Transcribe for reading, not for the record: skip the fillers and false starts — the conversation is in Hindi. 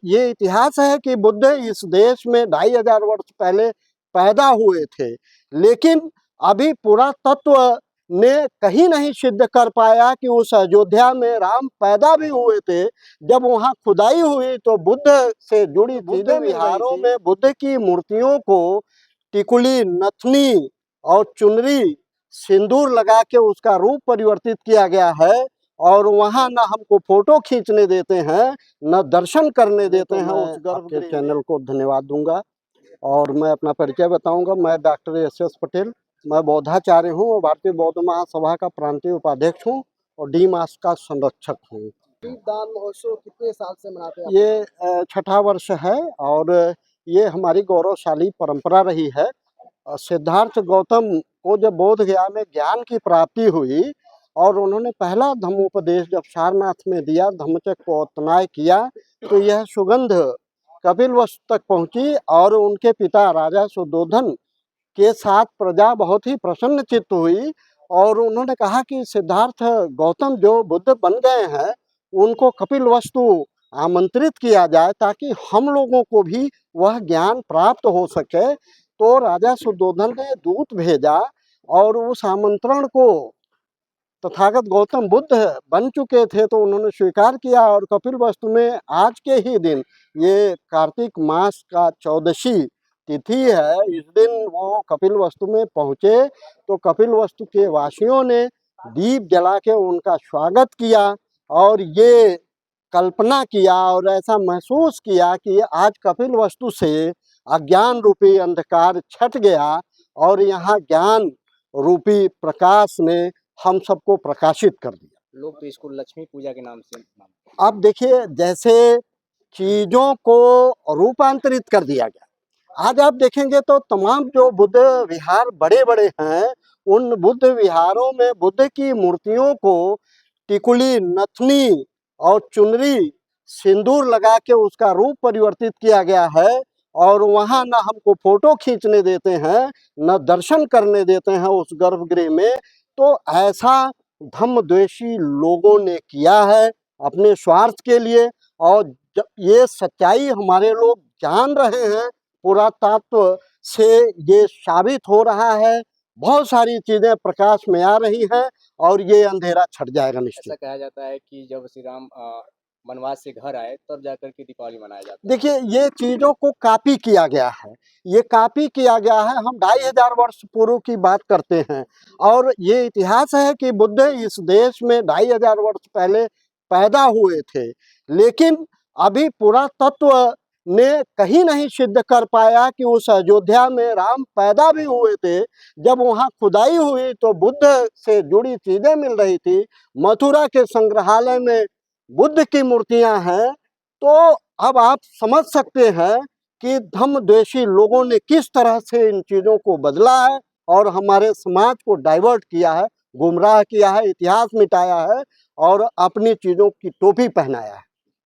ये इतिहास है कि बुद्ध इस देश में 2500 वर्ष पहले पैदा हुए थे, लेकिन अभी पुरातत्व ने कहीं नहीं सिद्ध कर पाया कि उस अयोध्या में राम पैदा भी हुए थे। जब वहाँ खुदाई हुई तो बुद्ध से जुड़ी चीजें, विहारों में बुद्ध की मूर्तियों को टिकुली, नथनी और चुनरी, सिंदूर लगा के उसका रूप परिवर्तित किया गया है। और वहाँ ना हमको फोटो खींचने देते हैं, न दर्शन करने देते हैं। उस गर्भगृह के चैनल को धन्यवाद दूंगा और मैं अपना परिचय बताऊंगा। मैं डॉक्टर एस पटेल, मैं बौद्धाचार्य हूँ और भारतीय बौद्ध महासभा का प्रांतीय उपाध्यक्ष हूँ और डी मास का संरक्षक हूँ। दीपदान महोत्सव कितने साल से मनाते हैं? ये छठा वर्ष है और ये हमारी गौरवशाली परंपरा रही है। सिद्धार्थ गौतम को जब बोध गया में ज्ञान की प्राप्ति हुई और उन्होंने पहला धम्मोपदेश जब सारनाथ में दिया, धम्मचक्र को अतनाय किया, तो यह सुगंध कपिलवस्तु तक पहुंची और उनके पिता राजा सुद्धोधन के साथ प्रजा बहुत ही प्रसन्न चित्त हुई और उन्होंने कहा कि सिद्धार्थ गौतम जो बुद्ध बन गए हैं उनको कपिलवस्तु आमंत्रित किया जाए ताकि हम लोगों को भी वह ज्ञान प्राप्त हो सके। तो राजा सुद्धोधन ने दूत भेजा और उस आमंत्रण को तथागत गौतम बुद्ध बन चुके थे तो उन्होंने स्वीकार किया और कपिलवस्तु में आज के ही दिन, ये कार्तिक मास का 14वीं तिथि है, इस दिन वो कपिलवस्तु में पहुंचे तो कपिलवस्तु के वासियों ने दीप जला के उनका स्वागत किया और ये कल्पना किया और ऐसा महसूस किया कि आज कपिलवस्तु से अज्ञान रूपी अंधकार छट गया और यहाँ ज्ञान रूपी प्रकाश ने हम सबको प्रकाशित कर दिया। लोग तो इसको लक्ष्मी पूजा के नाम से अब देखिए, जैसे चीजों को रूपांतरित कर दिया गया। आज आप देखेंगे तो तमाम जो बुद्ध विहार बड़े बड़े हैं, उन बुद्ध विहारों में बुद्ध की मूर्तियों को टिकुली, नथनी और चुनरी, सिंदूर लगा के उसका रूप परिवर्तित किया गया है और वहाँ न हमको फोटो खींचने देते हैं, न दर्शन करने देते हैं उस गर्भगृह में। तो ऐसा धम्मद्वेषी लोगों ने किया है अपने स्वार्थ के लिए और ये सच्चाई हमारे लोग जान रहे हैं। पुरातत्व से ये साबित हो रहा है, बहुत सारी चीजें प्रकाश में आ रही हैं और ये अंधेरा छट जाएगा निश्चित। ऐसा कहा जाता है कि जब श्री राम वनवास से घर आए तब जाकर के दीपावली मनाया जाता है। देखिए, ये चीजों को कॉपी किया गया है, ये कॉपी किया गया है। हम 2500 वर्ष पूर्व की बात करते हैं और ये इतिहास है कि बुद्ध इस देश में 2500 वर्ष पहले पैदा हुए थे, लेकिन अभी पुरातत्व ने कहीं नहीं सिद्ध कर पाया कि उस अयोध्या में राम पैदा भी हुए थे। जब वहाँ खुदाई हुई तो बुद्ध से जुड़ी चीजें मिल रही थी। मथुरा के संग्रहालय में बुद्ध की मूर्तियां हैं। तो अब आप समझ सकते हैं कि धम्मद्वेषी लोगों ने किस तरह से इन चीजों को बदला है और हमारे समाज को डाइवर्ट किया है, गुमराह किया है, इतिहास मिटाया है और अपनी चीजों की टोपी पहनाया है।